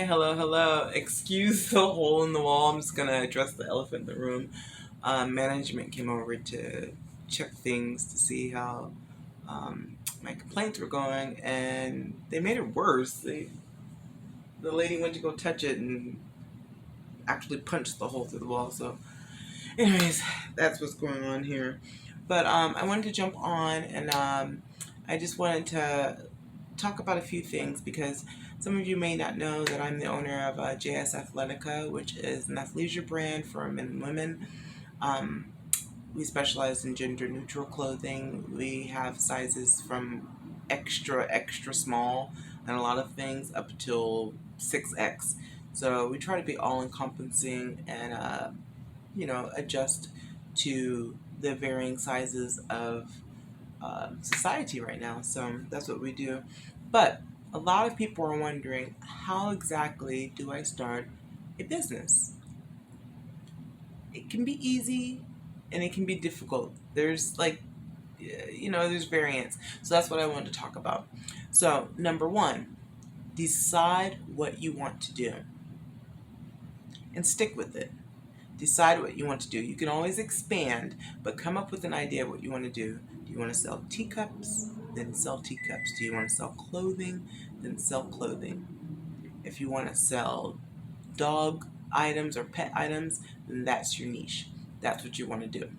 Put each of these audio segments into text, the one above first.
hello, hello. Excuse the hole in the wall. I'm just gonna address the elephant in the room. Management came over to check things to see how my complaints were going, and they made it worse. The lady went to go touch it and actually punched the hole through the wall. So, anyways, that's what's going on here. But I wanted to jump on, and I just wanted to talk about a few things because some of you may not know that I'm the owner of JS Athletica, which is an athleisure brand for men and women. Um, we specialize in gender neutral clothing. We have sizes from extra small and a lot of things up till 6X. So we try to be all encompassing and adjust to the varying sizes of society right now. So that's what we do. But a lot of people are wondering, how exactly do I start a business? It can be easy and it can be difficult. There's there's variance. So that's what I wanted to talk about. So, number one, decide what you want to do and stick with it. Decide what you want to do. You can always expand, but come up with an idea of what you want to do. Do you want to sell teacups? Then sell teacups. Do you want to sell clothing? Then sell clothing. If you want to sell dog items or pet items, then that's your niche. That's what you want to do.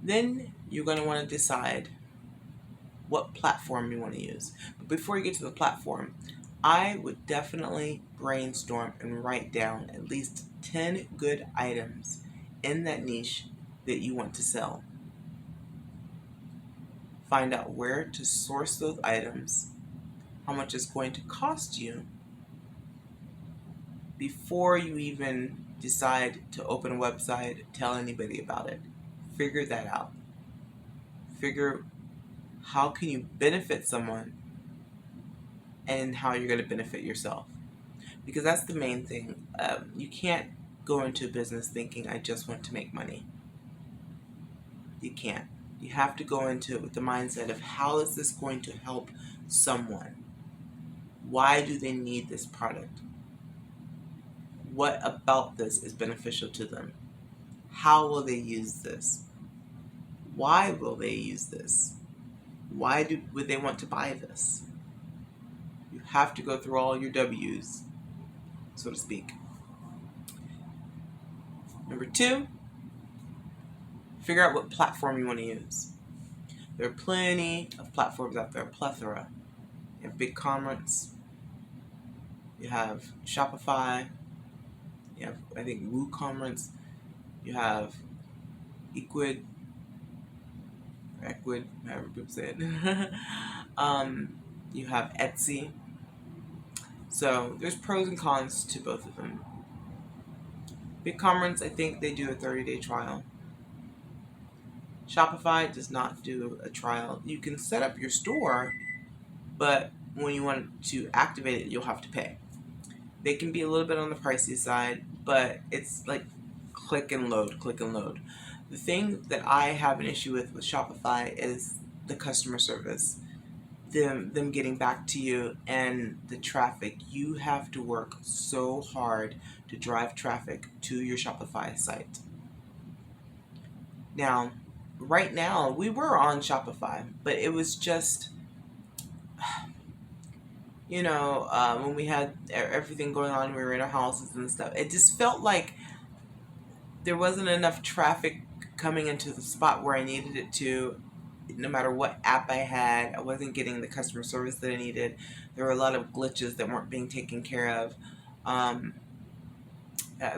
Then you're going to want to decide what platform you want to use. But before you get to the platform, I would definitely brainstorm and write down at least 10 good items in that niche that you want to sell. Find out where to source those items, how much it's going to cost you before you even decide to open a website, tell anybody about it. Figure that out. Figure how can you benefit someone and how you're going to benefit yourself. Because that's the main thing. You can't go into a business thinking, I just want to make money. You can't. You have to go into it with the mindset of, how is this going to help someone? Why do they need this product? What about this is beneficial to them? How will they use this? Why will they use this? Would they want to buy this? You have to go through all your W's, so to speak. Number two, figure out what platform you want to use. There are plenty of platforms out there, a plethora. You have BigCommerce, you have Shopify, you have, I think, WooCommerce, you have Equid, however people say it. You have Etsy. So there's pros and cons to both of them. BigCommerce, I think they do a 30-day trial. Shopify does not do a trial. You can set up your store, but when you want to activate it, you'll have to pay. They can be a little bit on the pricey side, but it's like click and load. The thing that I have an issue with Shopify is the customer service. Them getting back to you and the traffic. You have to work so hard to drive traffic to your Shopify site. Now, right now, we were on Shopify, but it was just, when we had everything going on, we were in our houses and stuff, it just felt like there wasn't enough traffic coming into the spot where I needed it to. No matter what app I had, I wasn't getting the customer service that I needed. There were a lot of glitches that weren't being taken care of. I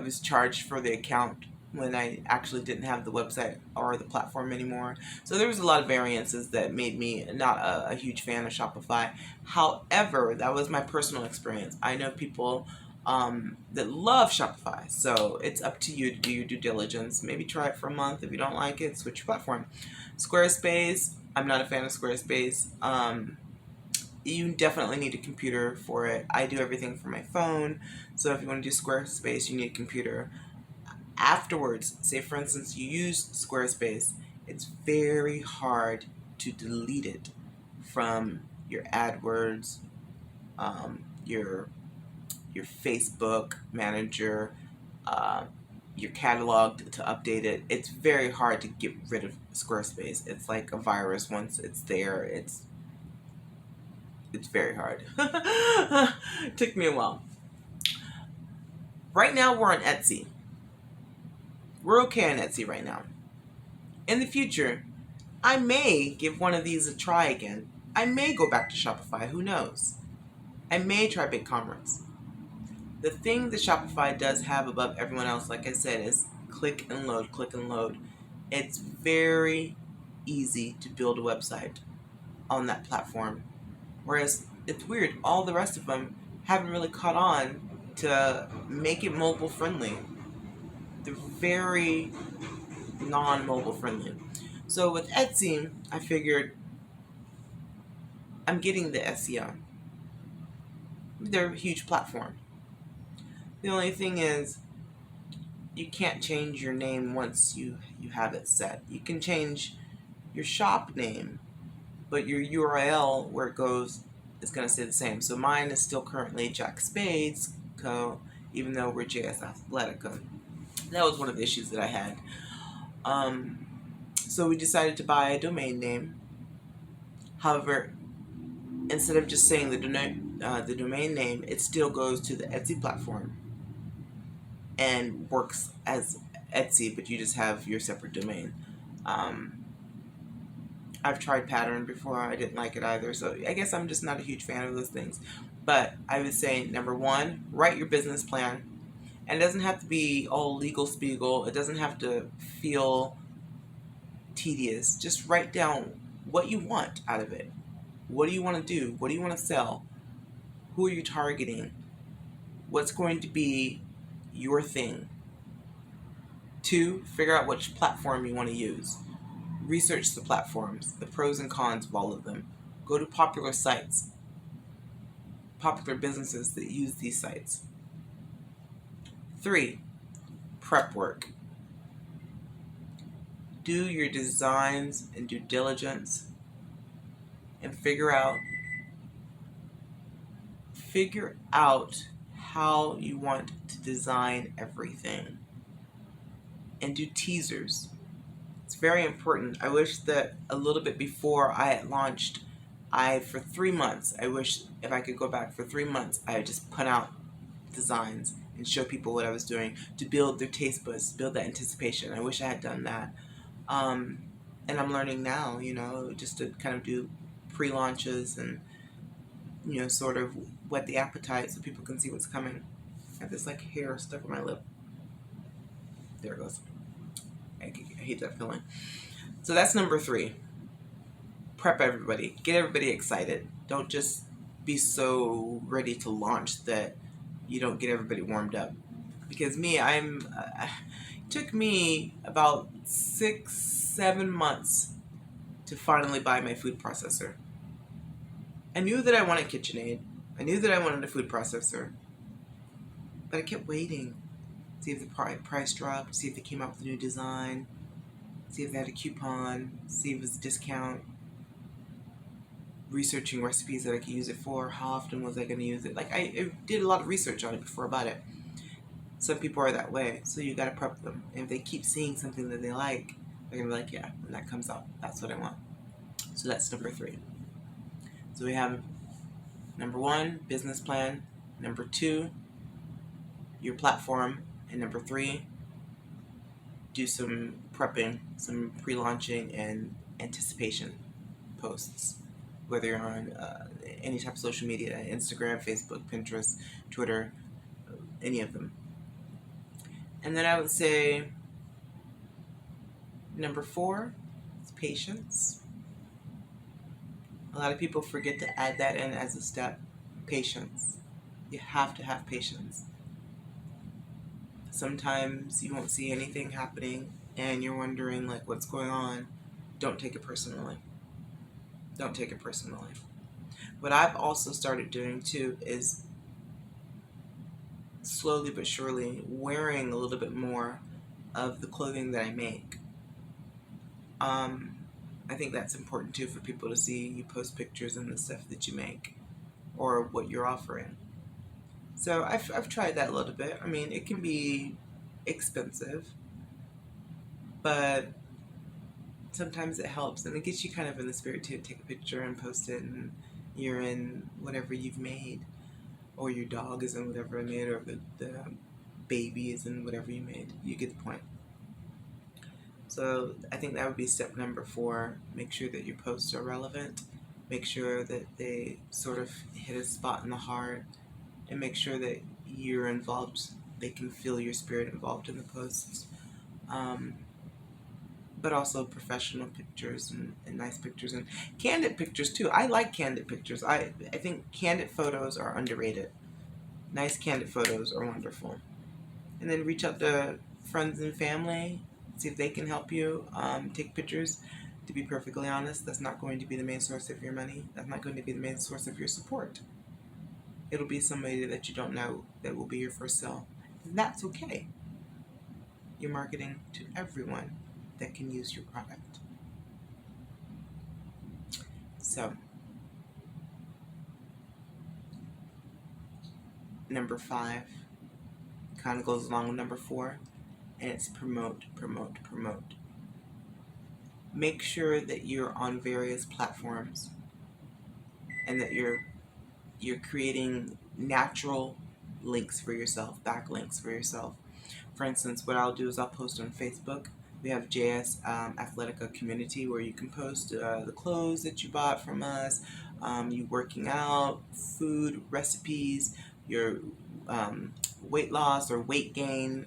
was charged for the account when I actually didn't have the website or the platform anymore. So there was a lot of variances that made me not a huge fan of Shopify. However, that was my personal experience. I know people that love Shopify. So it's up to you to do your due diligence. Maybe try it for a month. If you don't like it, switch your platform. Squarespace, I'm not a fan of Squarespace. You definitely need a computer for it. I do everything from my phone. So if you want to do Squarespace, you need a computer. Afterwards, say for instance you use Squarespace, it's very hard to delete it from your AdWords, your your Facebook manager, uh, your catalog to update it. It's very hard to get rid of Squarespace. It's like a virus. Once it's there, it's very hard. It took me a while. Right now we're on Etsy. We're okay on Etsy right now. In the future, I may give one of these a try again. I may go back to Shopify, who knows? I may try BigCommerce. The thing that Shopify does have above everyone else, like I said, is click and load, click and load. It's very easy to build a website on that platform. Whereas it's weird, all the rest of them haven't really caught on to make it mobile friendly. They're very non-mobile friendly. So with Etsy, I figured I'm getting the SEO. They're a huge platform. The only thing is you can't change your name once you have it set. You can change your shop name, but your URL where it goes is going to stay the same. So mine is still currently Jack Spades Co., even though we're JS Athletica. That was one of the issues that I had. So we decided to buy a domain name. However, instead of just saying the domain name, it still goes to the Etsy platform and works as Etsy, but you just have your separate domain. I've tried Pattern before. I didn't like it either. So I guess I'm just not a huge fan of those things. But I would say, number one, write your business plan. And it doesn't have to be all legal spiegel. It doesn't have to feel tedious. Just write down what you want out of it. What do you want to do? What do you want to sell? Who are you targeting? What's going to be your thing? 2, figure out which platform you want to use. Research the platforms, the pros and cons of all of them. Go to popular sites, popular businesses that use these sites. 3, prep work. Do your designs and due diligence and figure out how you want to design everything. And do teasers. It's very important. I wish that a little bit before I had launched, for 3 months, I wish if I could go back for 3 months, I would just put out designs and show people what I was doing to build their taste buds, build that anticipation. I wish I had done that. And I'm learning now, just to kind of do pre-launches and, sort of whet the appetite so people can see what's coming. I have this hair stuck on my lip. There it goes. I hate that feeling. So that's number 3. Prep everybody. Get everybody excited. Don't just be so ready to launch that you don't get everybody warmed up. Because it took me about 6-7 months to finally buy my food processor. I knew that I wanted KitchenAid. I knew that I wanted a food processor. But I kept waiting. See if the price dropped, see if they came out with a new design, see if they had a coupon, see if it was a discount, researching recipes that I could use it for, how often was I going to use it. I did a lot of research on it before I bought it. Some people are that way, so you got to prep them. And if they keep seeing something that they like, they're going to be like, yeah, when that comes out, that's what I want. So that's number 3. So we have number 1, business plan. Number 2, your platform. And number 3, do some prepping, some pre-launching and anticipation posts, whether you're on any type of social media, Instagram, Facebook, Pinterest, Twitter, any of them. And then I would say number 4 is patience. A lot of people forget to add that in as a step. Patience. You have to have patience. Sometimes you won't see anything happening and you're wondering what's going on. Don't take it personally. Don't take it personally. What I've also started doing too is slowly but surely wearing a little bit more of the clothing that I make. I think that's important too for people to see you post pictures and the stuff that you make or what you're offering. So I've tried that a little bit. I mean, it can be expensive, but sometimes it helps, and it gets you kind of in the spirit to take a picture and post it, and you're in whatever you've made, or your dog is in whatever you made, or the baby is in whatever you made. You get the point. So I think that would be step number 4. Make sure that your posts are relevant. Make sure that they sort of hit a spot in the heart, and make sure that you're involved. They can feel your spirit involved in the posts. Um, but also professional pictures and nice pictures and candid pictures too. I like candid pictures. I think candid photos are underrated. Nice candid photos are wonderful. And then reach out to friends and family, see if they can help you take pictures. To be perfectly honest, that's not going to be the main source of your money. That's not going to be the main source of your support. It'll be somebody that you don't know that will be your first sale. And that's okay. You're marketing to everyone that can use your product. So, number 5 kind of goes along with number 4, and it's promote, promote, promote. Make sure that you're on various platforms and that you're creating natural links for yourself, backlinks for yourself. For instance, what I'll do is I'll post on Facebook. We have JS Athletica community where you can post the clothes that you bought from us, you working out, food recipes, your weight loss or weight gain,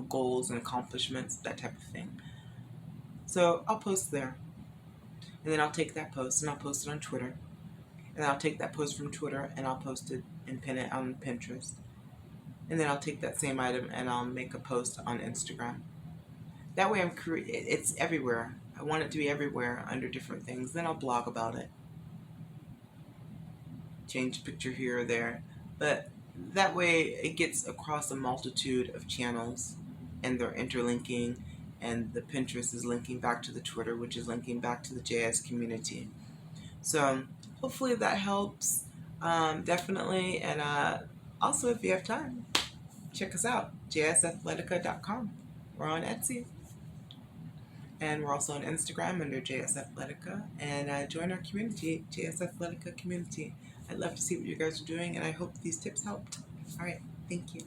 goals and accomplishments, that type of thing. So I'll post there, and then I'll take that post and I'll post it on Twitter, and I'll take that post from Twitter and I'll post it and pin it on Pinterest. And then I'll take that same item and I'll make a post on Instagram. That way it's everywhere. I want it to be everywhere under different things. Then I'll blog about it. Change a picture here or there. But that way it gets across a multitude of channels, and they're interlinking, and the Pinterest is linking back to the Twitter, which is linking back to the JS community. So hopefully that helps. Definitely. And also, if you have time, check us out, jsathletica.com. We're on Etsy. And we're also on Instagram under JS Athletica. And join our community, JS Athletica community. I'd love to see what you guys are doing, and I hope these tips helped. All right. Thank you.